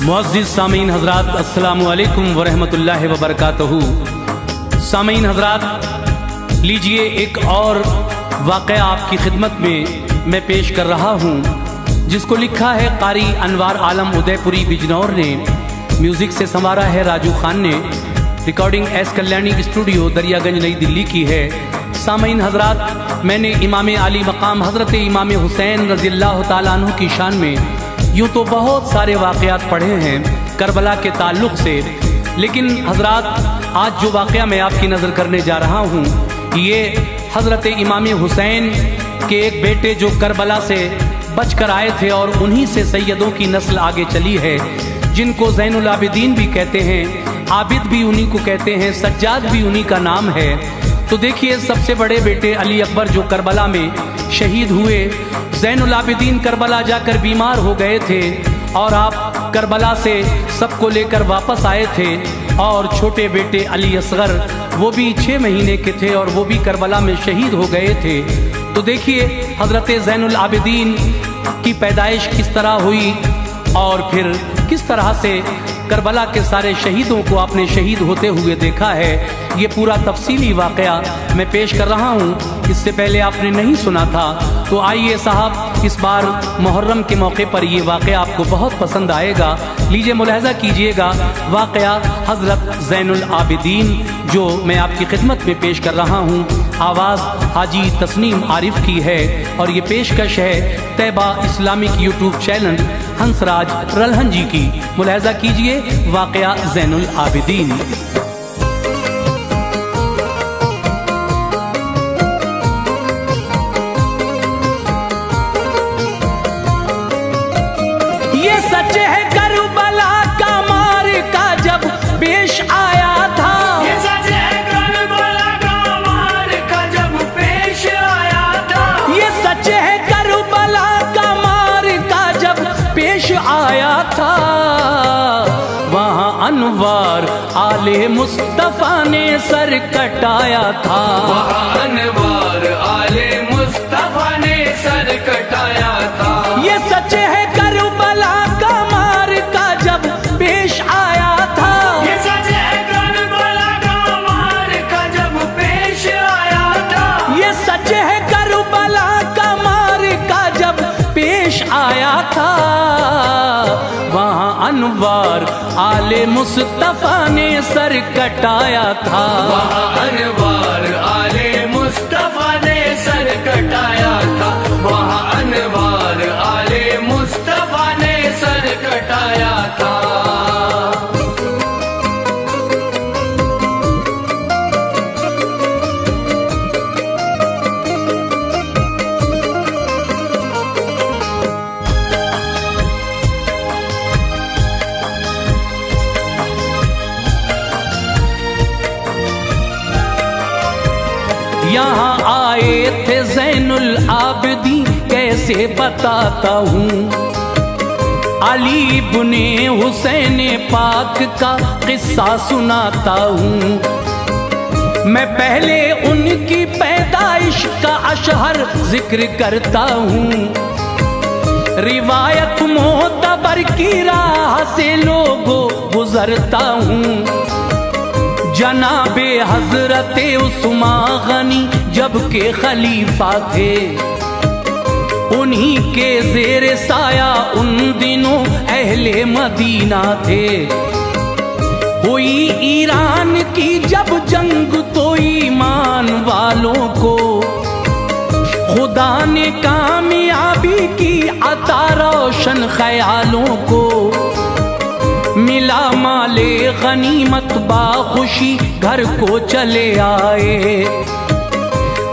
मुअज़्ज़िज़ सामीन हज़रात, अस्सलामु अलैकुम वरहमतुल्लाहि वबरकातुहू। सामीन हज़रात, लीजिए एक और वाक़या आपकी खिदमत में मैं पेश कर रहा हूँ, जिसको लिखा है क़ारी अनवार आलम उदयपुरी बिजनौर ने, म्यूज़िक से संवारा है राजू खान ने, recording S Kalyani studio Daryaganj नई दिल्ली की है। सामीन हज़रात, मैंने इमाम आली मकाम हज़रत इमाम हुसैन रज़ियल्लाहु ताला अन्हु की शान में यूँ तो बहुत सारे वाक़यात पढ़े हैं करबला के ताल्लुक़ से, लेकिन हज़रात आज जो वाक़या मैं आपकी नज़र करने जा रहा हूँ ये हज़रत इमाम हुसैन के एक बेटे जो करबला से बच कर आए थे और उन्हीं से सैयदों की नस्ल आगे चली है, जिनको ज़ैनुल आबिदीन भी कहते हैं, आबिद भी उन्हीं को कहते हैं, सज्जाद भी उन्हीं का नाम है। तो देखिए, सबसे बड़े बेटे अली अकबर जो करबला में शहीद हुए, ज़ैनुल आबिदीन करबला जाकर बीमार हो गए थे और आप करबला से सबको लेकर वापस आए थे, और छोटे बेटे अली असगर वो भी 6 महीने के थे और वो भी करबला में शहीद हो गए थे। तो देखिए हज़रत ज़ैनुल आबिदीन की पैदाइश किस तरह हुई और फिर किस तरह से करबला के सारे शहीदों को आपने शहीद होते हुए देखा है। ये पूरा तफसीली वाक़या मैं पेश कर रहा हूँ, इससे पहले आपने नहीं सुना था। तो आइए साहब, इस बार मुहर्रम के मौके पर ये वाक़या आपको बहुत पसंद आएगा। लीजिए मुलाहज़ा कीजिएगा वाक़या हज़रत ज़ैनुल आबिदीन जो मैं आपकी खिदमत में पेश कर रहा हूँ। आवाज़ हाजी तस्नीम आरिफ की है और ये पेशकश है Taiba Islamic YouTube channel Hansraj Rahlan ji की। मुलाहज़ा कीजिए वाक़या ज़ैनुल आबिदीन। ये सच है करबला का मार का जब पेश आया था, ये सच है करबला का मार का जब पेश आया था, ये सच है करबला का मार का जब पेश आया था। वहाँ अनवार आले मुस्तफ़ा ने सर कटाया था, वहाँ अनवार आले मुस्तफा ने सर कटाया था। ये सच है करबला का मार का जब पेश आया था, ये सच है करबला का मार का जब पेश आया था, ये सच है करबला का मार का जब पेश आया था। वहाँ अनवार आले मुस्तफ़ा ने सर कटाया था, वहाँ अनवार आले मुस्तफा ने सर कटाया था, वहाँ अनवार आले मुस्तफा ने सर कटाया था। यहाँ आए थे ज़ैनुल आबिदीन कैसे बताता हूँ, अली इब्ने हुसैन पाक का किस्सा सुनाता हूँ। मैं पहले उनकी पैदाइश का अशहर जिक्र करता हूँ, रिवायत मोतबर की राह से लोगों गुजरता हूँ। जनाबे हजरते उस्मा गनी जब के खलीफा थे, उन्हीं के ज़ेरे साया उन दिनों अहले मदीना थे। हुई ईरान की जब जंग तो ईमान वालों को खुदा ने कामयाबी की अता रोशन ख्यालों को। मिला माले गनीमत बाखुशी घर को चले आए,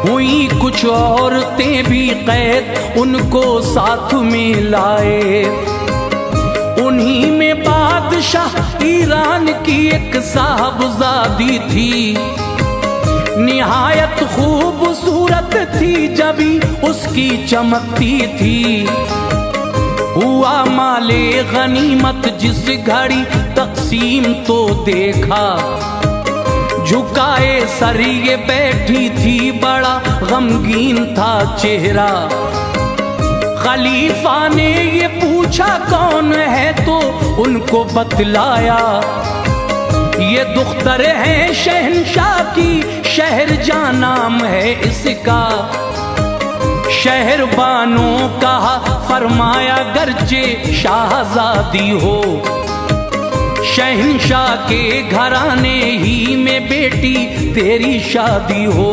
हुई कुछ औरतें भी कैद उनको साथ में लाए। उन्हीं में बादशाह ईरान की एक साहबजादी थी, निहायत खूबसूरत थी जबी उसकी चमकती थी। हुआ माले गनीमत जिस घड़ी तकसीम तो देखा, झुकाए सर ये बैठी थी, बड़ा गमगीन था चेहरा। खलीफा ने ये पूछा कौन है, तो उनको बतलाया ये दुख्तर है शहंशाह की, शहर जा नाम है इसका। शहर बानो कहा फरमाया गर्जे शाहजादी हो, शहंशाह के घराने ही में बेटी तेरी शादी हो।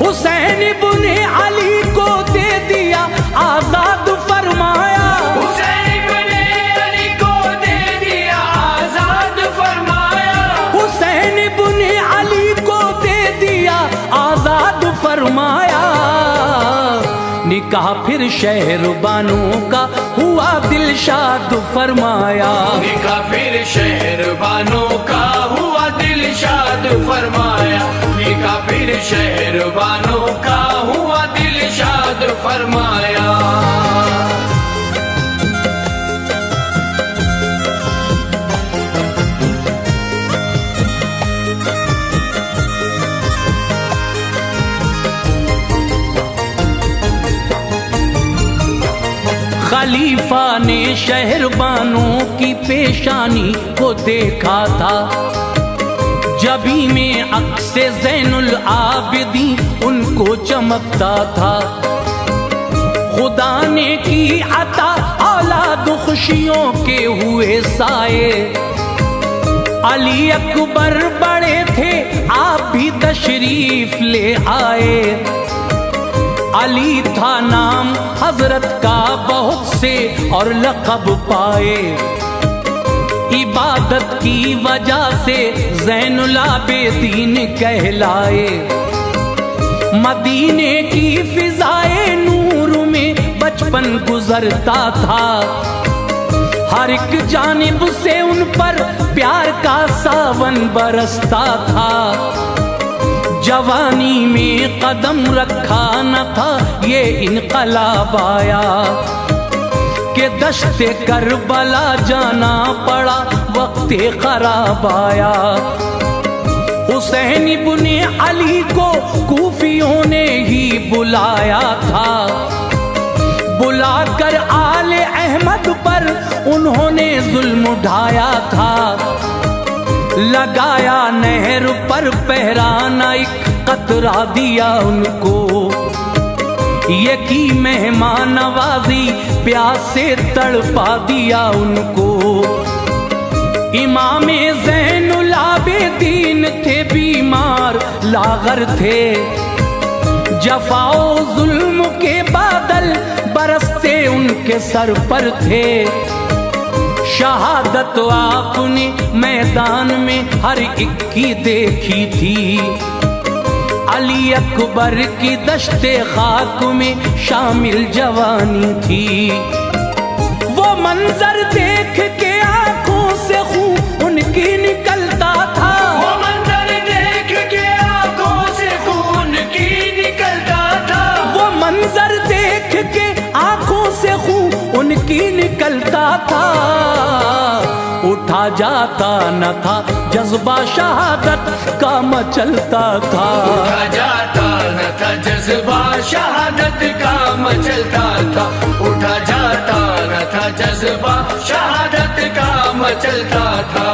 हुसैन इब्ने अली को दे दिया आजाद फरमाया, हुसैन इब्ने अली को दे दिया आजाद फरमाया, हुसैन इब्ने अली को दे दिया आजाद फरमाया। निकाह फिर शहर बानो का हुआ दिलशाद फरमाया, निकाह फिर शहर बानो का हुआ दिलशाद फरमाया, निकाह फिर शहर बानो का हुआ दिलशाद फरमाया। खलीफा ने शहरबानों की पेशानी को देखा था, जबी में अक्से ज़ैनुल आबिदीन उनको चमकता था। खुदा ने की अता औलाद खुशियों के हुए साए, अली अकबर बड़े थे आप भी तशरीफ ले आए। अली था नाम हजरत का बहुत से और लक़ब पाए, इबादत की वजह से ज़ैनुल आबिदीन कहलाए। मदीने की फिजाए नूर में बचपन गुजरता था, हर एक जानिब से उन पर प्यार का सावन बरसता था। जवानी में कदम रखा न था ये इनकलाब आया, कि दश्ते करबला जाना पड़ा वक्त खराब आया। हुसैन इब्ने अली को कूफियों ने ही बुलाया था, बुलाकर आले अहमद पर उन्होंने जुल्म उठाया था। लगाया नहर पर पहराना एक कतरा दिया उनको, ये की मेहमान नवाजी प्यासे तड़पा दिया उनको। इमामे ज़ैनुल आबिदीन थे बीमार लागर थे, जफाओ जुल्म के बादल बरसते उनके सर पर थे। शहादत आपने मैदान में हर एक की देखी थी, अली अकबर की दश्ते खाक में शामिल जवानी थी। वो मंजर देख के आंखों से खून उनकी निकलता था, वो मंजर देख के आंखों से खून की निकलता था, वो मंजर देख के आंखों से खून उनकी निकलता था। उठा जाता न था जज्बा शहादत का मचलता था, उठा जाता न था जज्बा शहादत का मचलता था, उठा जाता न था जज्बा शहादत का मचलता था।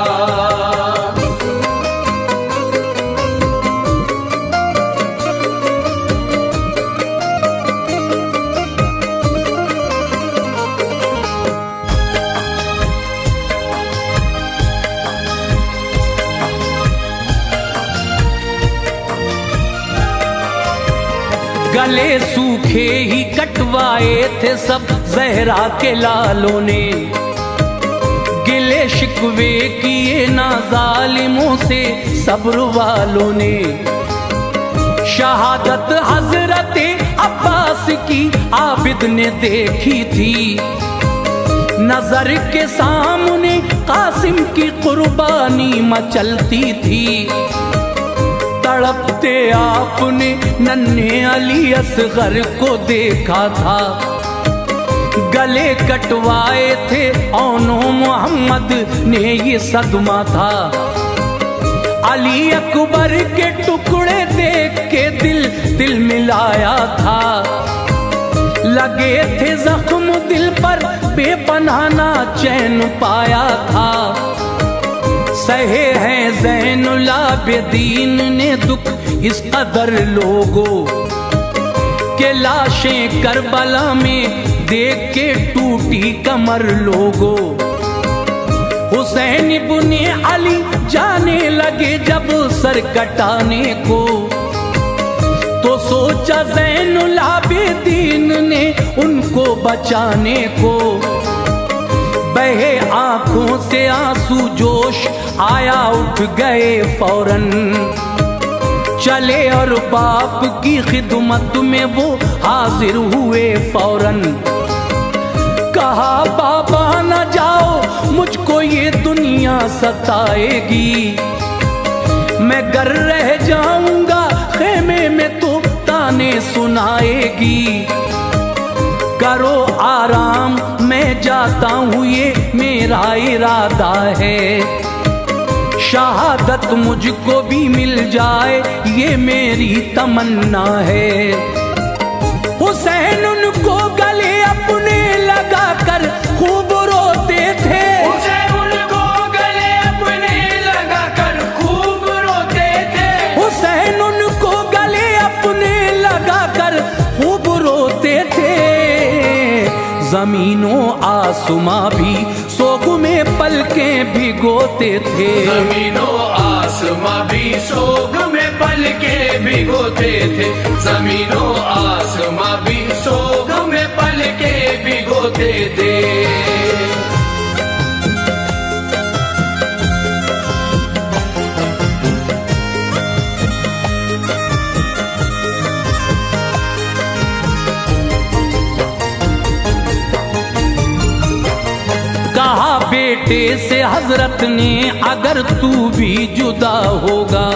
गले सूखे ही कटवाए थे सब ज़हरा के लालों ने, गिले शिकवे किए ना जालिमों से सब्र वालों ने। शहादत हजरत अब्बास की आबिद ने देखी थी, नजर के सामने कासिम की कुर्बानी मचलती थी। तड़पते आपने नन्हे अली असगर को देखा था, गले कटवाए थे औनो मोहम्मद ने ये सदमा था। अली अकबर के टुकड़े देख के दिल मिलाया था। लगे थे जख्म दिल पर बेपनाह ना चैन पाया था। सहे हैं ज़ैनुल आबिदीन ने दुख इस कदर लोगों के लाशें करबला में देख के टूटी कमर लोगों। हुसैन इब्ने अली जाने लगे जब सर कटाने को, तो सोचा ज़ैनुल आबिदीन ने उनको बचाने को। बहे आंखों से आंसू जोश आया उठ गए फौरन, चले और बाप की खिदमत में वो हाजिर हुए फौरन। कहा बाबा न जाओ मुझको ये दुनिया सताएगी, मैं घर रह जाऊंगा खेमे में तो ताने सुनाएगी। करो आराम मैं जाता हूँ ये मेरा इरादा है, शहादत मुझको भी मिल जाए ये मेरी तमन्ना है। हुसैन उनको गले अपने लगा कर खूब रोते थे। हुसैन उनको गले अपने लगा कर खूब रोते थे। हुसैन उनको गले अपने लगा कर खूब रोते थे। जमीनों आसमां भी सोग में पलकें भिगोते थे। जमीनों आसमां भी सोग में पलकें भिगोते थे। जमीनों आसमां भी सोग में पलकें भिगोते थे। कहा बेटे से हजरत ने अगर तू भी जुदा होगा,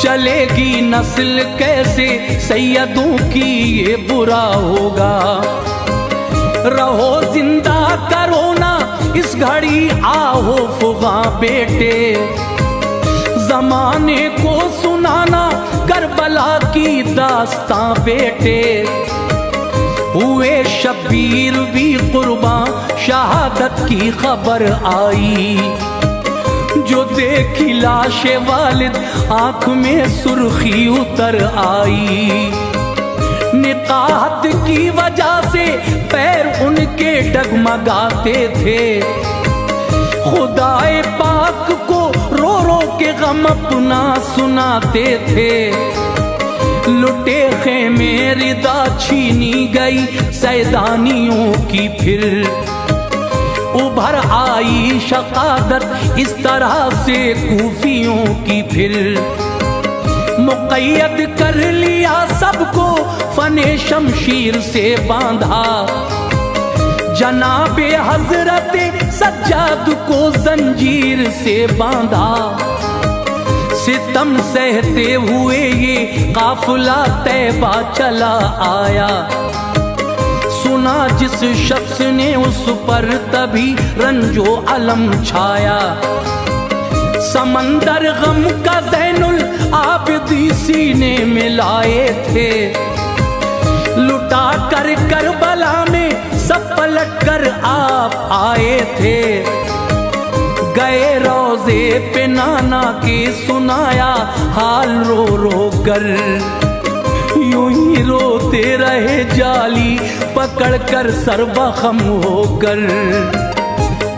चलेगी नस्ल कैसे सैयदों की ये बुरा होगा। रहो जिंदा करो ना इस घड़ी आहो फुगा बेटे, जमाने को सुनाना करबला की दास्तां बेटे। हुए शब्बीर भी कुर्बान शहादत की खबर आई, जो देखी लाशे वालिद आंख में सुर्खी उतर आई। निकाहत की वजह से पैर उनके डगमगाते थे, खुदाए पाक को रो रो के गम अपना सुनाते थे। लुटे खेमे रिदा छीनी गई सैदानियों की, फिर उभर आई शकादत इस तरह से कूफियों की। फिर मुक़य्यद कर लिया सबको फने शमशीर से बांधा, जनाबे हजरत सज्जाद को जंजीर से बांधा। सितम सहते हुए ये काफिला तैबा चला आया, सुना जिस शख्स ने उस पर तभी रंजो अलम छाया। समंदर गम का ज़ैनुल आबिदी सीने में लाए थे, लुटा कर करबला में सब पलट कर आप आए थे। गए रोजे पे नाना के सुनाया हाल रो रो कर, यूं ही रोते रहे जाली पकड़ कर सरबखम होकर।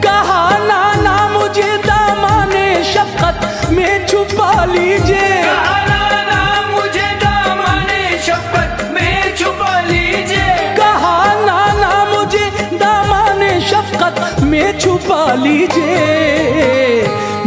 कहा नाना मुझे दामाने शफ़क़त में छुपा लीजिए, कहा नाना मुझे दामाने शफ़क़त में छुपा लीजिए। कहा नाना मुझे दामाने शफ़क़त में छुपा लीजिए।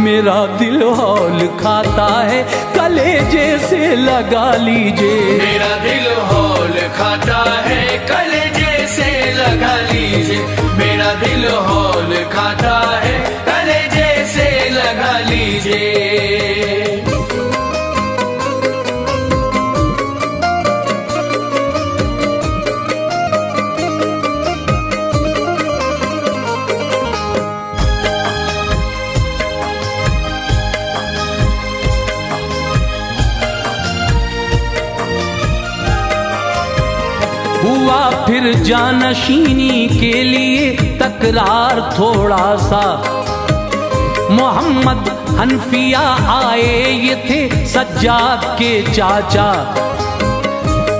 मेरा दिल हौल खाता है कलेजे से लगा लीजिए। मेरा दिल हौल खाता है कलेजे से लगा लीजिए। मेरा दिल हौल खाता है कलेजे से लगा लीजिए। हुआ फिर जानशीनी के लिए तकरार थोड़ा सा। मोहम्मद हनफिया आए, ये थे सज्जाद के चाचा।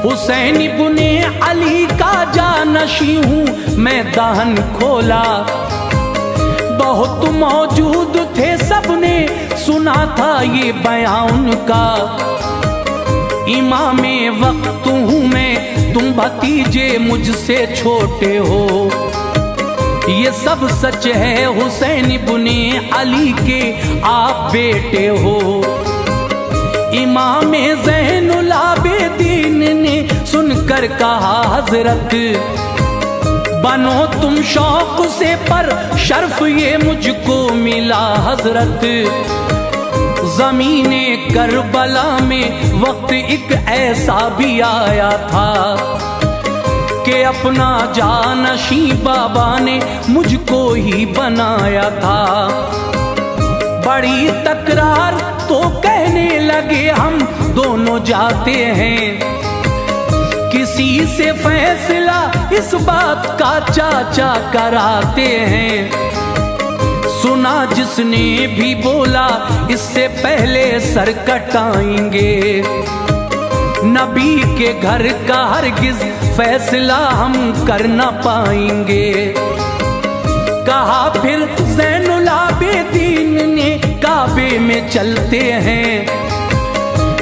हुसैन इब्ने अली का जानशी हूँ मैं, दहन खोला। बहुत मौजूद थे, सबने सुना था ये बयान उनका। इमामे वक्त हूँ मैं, तुम भतीजे मुझसे छोटे हो। ये सब सच है हुसैन इब्ने अली के आप बेटे हो। इमामे ज़ैनुल आबिदीन ने सुनकर कहा हजरत, बनो तुम शौक से, पर शर्फ ये मुझको मिला हजरत। ज़मीने करबला में वक्त एक ऐसा भी आया था कि अपना जानशी बाबा ने मुझको ही बनाया था। बड़ी तकरार तो कहने लगे हम दोनों जाते हैं, किसी से फैसला इस बात का चाचा कराते हैं। सुना जिसने भी बोला इससे पहले सर कटाएंगे, नबी के घर का हरगिज फैसला हम कर न पाएंगे। कहा फिर ज़ैनुल आबिदीन ने, काबे में चलते हैं,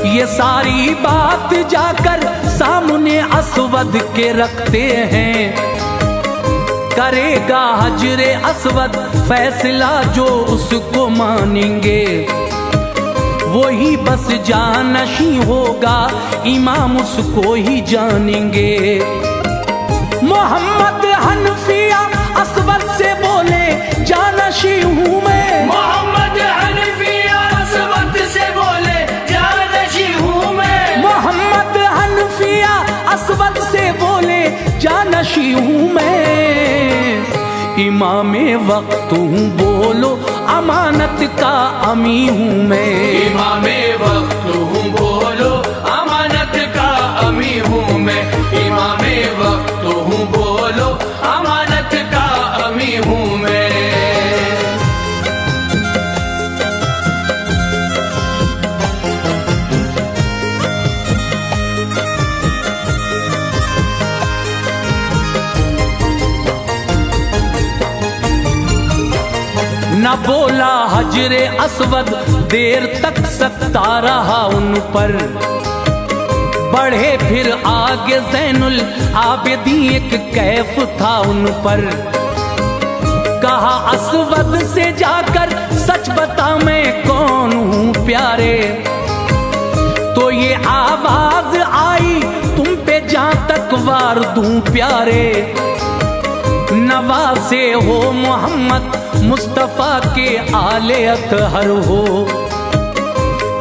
ये सारी बात जाकर सामने असवद के रखते हैं। करेगा हजरे असवद फैसला जो उसको मानेंगे, वही बस जानशी होगा, इमाम उसको ही जानेंगे। मोहम्मद हनफिया असवद से बोले, जानशी हूँ मैं। मोहम्मद हनफिया असवद से बोले, जानशी हूँ मैं। मोहम्मद हनफिया असवद से बोले, जानशी हूँ मैं। इमामे वक्त हूँ बोलो, अमानत का अमी हूँ मैं। इमामे वक्त हूँ बोलो, अमानत का अमी हूँ मैं। इमामे वक्त हूँ बोलो, अमानत का अमी हूँ मैं। न बोला हजरे असवद, देर तक सकता रहा उन पर। बढ़े फिर आगे ज़ैनुल आबिदीन, एक कैफ था उन पर। कहा असवद से जाकर सच बता मैं कौन हूँ प्यारे। तो ये आवाज आई तुम पे जहाँ तक वार दूं प्यारे। नवासे हो मोहम्मद मुस्तफ़ा के आले अतहर हो,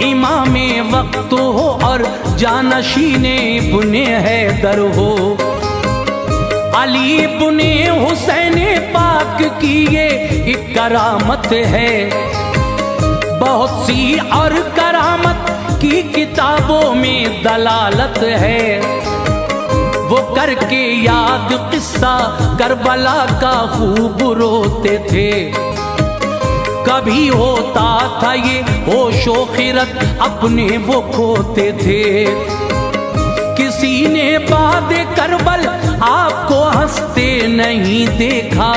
इमामे वक्त हो और जानशीने बुने हैदर हो। अली बुने हुसैन पाक की ये एक करामत है, बहुत सी और करामत की किताबों में दलालत है। वो करके याद किस्सा करबला का खूब रोते थे। कभी होता था ये होशो खिरत अपने वो खोते थे। किसी ने बाद करबल आपको हंसते नहीं देखा,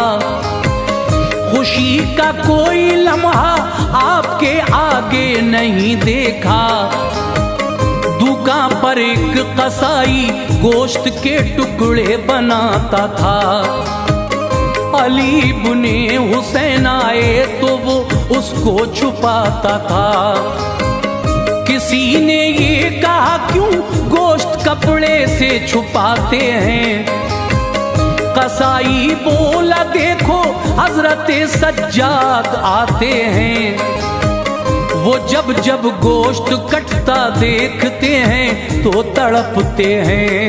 खुशी का कोई लम्हा आपके आगे नहीं देखा। दुकान पर एक कसाई गोश्त के टुकड़े बनाता था। अली बुने हुसैन आए तो वो उसको छुपाता था। किसी ने ये कहा क्यों गोश्त कपड़े से छुपाते हैं। कसाई बोला देखो हजरत सज्जाद आते हैं, वो जब जब गोश्त कटता देखते हैं तो तड़पते हैं।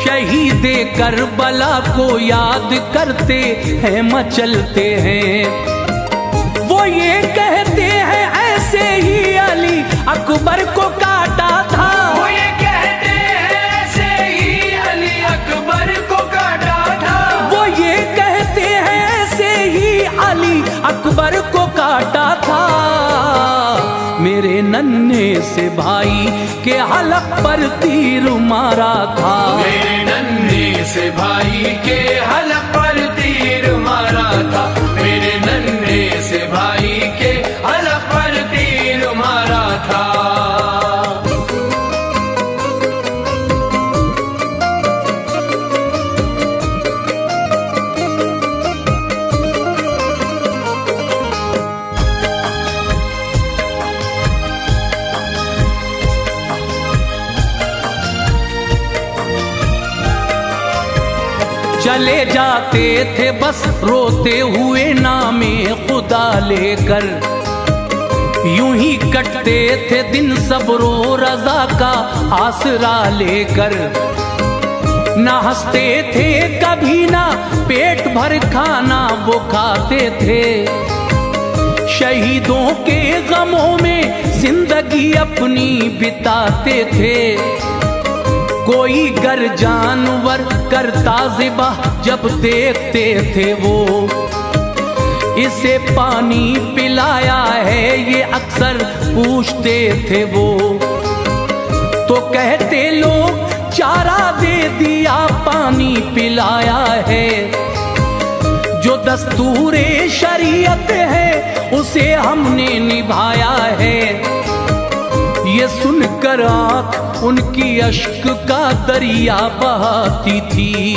शहीद करबला को याद करते हैं मचलते हैं। वो ये कहते हैं ऐसे ही अली अकबर को काटा था। वो ये कहते हैं ऐसे ही अली अकबर को काटा था, मेरे नन्हे से भाई के हलक पर तीर मारा था। मेरे नन्हे से भाई के हलक पर तीर मारा था, मेरे नन्हे से भाई के हलक पर तीर मारा था। चले जाते थे बस रोते हुए नामे खुदा लेकर, यूं ही कटते थे दिन सब्रो रजा का आसरा लेकर। ना हंसते थे कभी ना पेट भर खाना वो खाते थे, शहीदों के गमों में जिंदगी अपनी बिताते थे। कोई गर जानवर करता ज़िबह जब देखते थे वो, इसे पानी पिलाया है ये अक्सर पूछते थे वो। तो कहते लोग चारा दे दिया पानी पिलाया है, जो दस्तूरे शरीयत है उसे हमने निभाया है। ये सुनकर आँख उनकी अश्क का दरिया बहाती थी,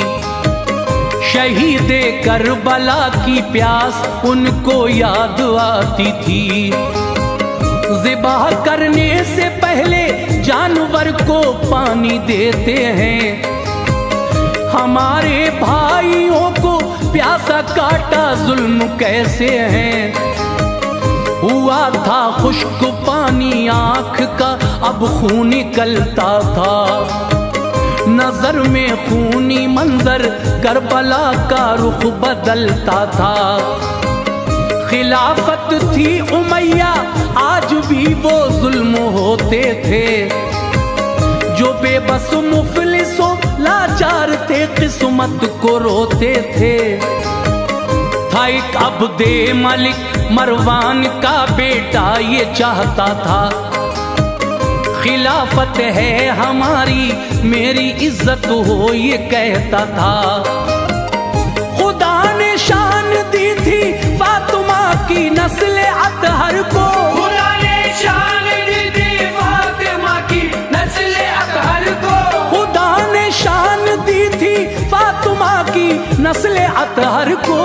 शहीदे करबला की प्यास उनको याद आती थी। ज़िबाह करने से पहले जानवर को पानी देते हैं, हमारे भाइयों को प्यासा काटा जुल्म कैसे हैं। हुआ था खुश्क पानी आँख का अब खून निकलता था, नजर में खूनी मंजर करबला का रुख बदलता था। खिलाफत थी उमैया आज भी वो जुल्म होते थे, जो बेबस मुफलिसों लाचार थे किस्मत को रोते थे। था एक अब्दे मलिक मरवान का बेटा ये चाहता था, खिलाफत है हमारी मेरी इज्जत हो ये कहता था। खुदा ने शान दी थी फातिमा की नस्ल अतहर को, खुदा ने शान दी थी फातिमा की नस्ल अतहर को, खुदा ने शान दी थी फातिमा की नस्ल अतहर को।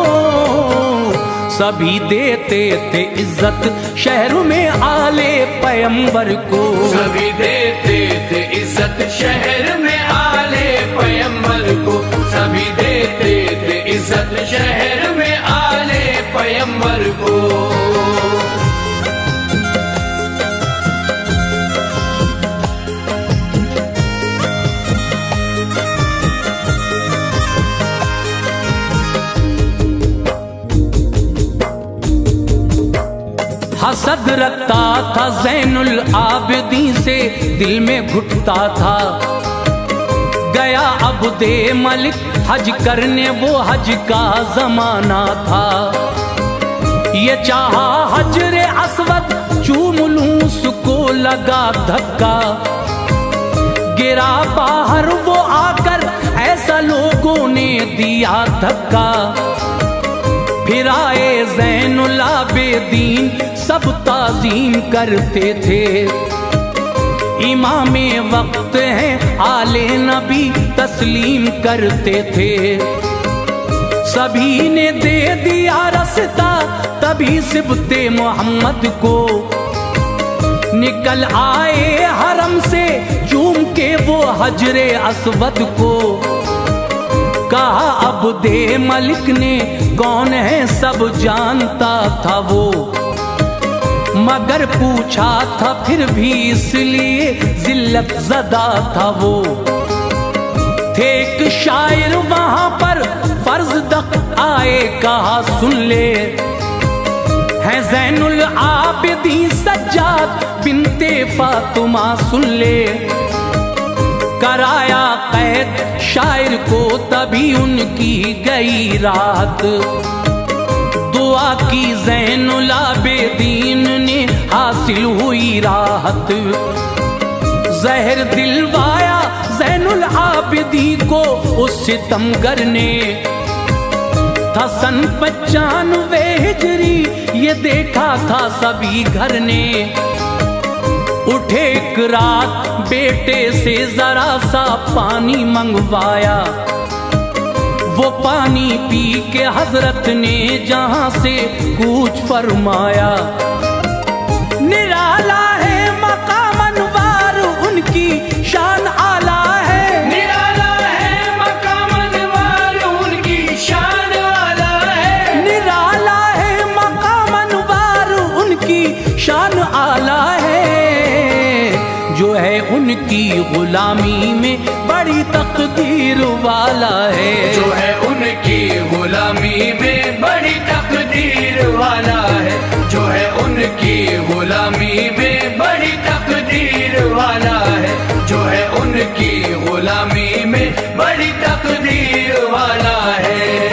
सभी देते थे इज्जत शहर में आले पैगंबर को, सभी देते थे इज्जत शहर में आले पैगंबर को, सभी देते थे इज्जत शहर में आले पैगंबर को। हसद रखता था ज़ैनुल आबिदीन से दिल में घुटता था। गया अब्दे मलिक हज करने वो हज का जमाना था। ये चाहा हजरे अस्वद चूम लूं उसको लगा धक्का, गिरा बाहर वो आकर ऐसा लोगों ने दिया धक्का। फिर आए ज़ैनुल आबिदीन सब ताज़ीम करते थे, इमामे वक्त हैं आले नबी तस्लीम करते थे। सभी ने दे दिया रास्ता तभी सिबते मोहम्मद को, निकल आए हरम से चूम के वो हजरे अस्वद को। कहा अब्दे मलिक ने कौन है सब जानता था वो, मगर पूछा था फिर भी इसलिए जिल्लत ज़दा था वो। थे एक शायर वहां पर फर्ज दक आए कहा सुन ले, है ज़ैनुल आबिदीन सज्जाद बिनते फातिमा सुन ले। कराया कैद शायर को तभी उनकी गई रात, 2 दुआ की ज़ैनुल आबिदीन ने हासिल हुई राहत। जहर दिलवाया ज़ैनुल आबिदीन को उस सितमगर ने। था सन 95 हिजरी, ये देखा था सभी घर ने। उठे एक रात बेटे से जरा सा पानी मंगवाया। वो पानी पी के हजरत ने जहां से कूच फरमाया। निराला है मकाम अनवार, उनकी शान आला है। निराला है मकाम अनवार, उनकी शान आला है। निराला है मकाम अनवार, उनकी शान आला है। जो है उनकी गुलामी में बड़ी तकदीर वाला है। जो है उनकी गुलामी में बड़ी तकदीर वाला है। जो है उनकी गुलामी में बड़ी तकदीर वाला है। जो है उनकी गुलामी में बड़ी तकदीर वाला है।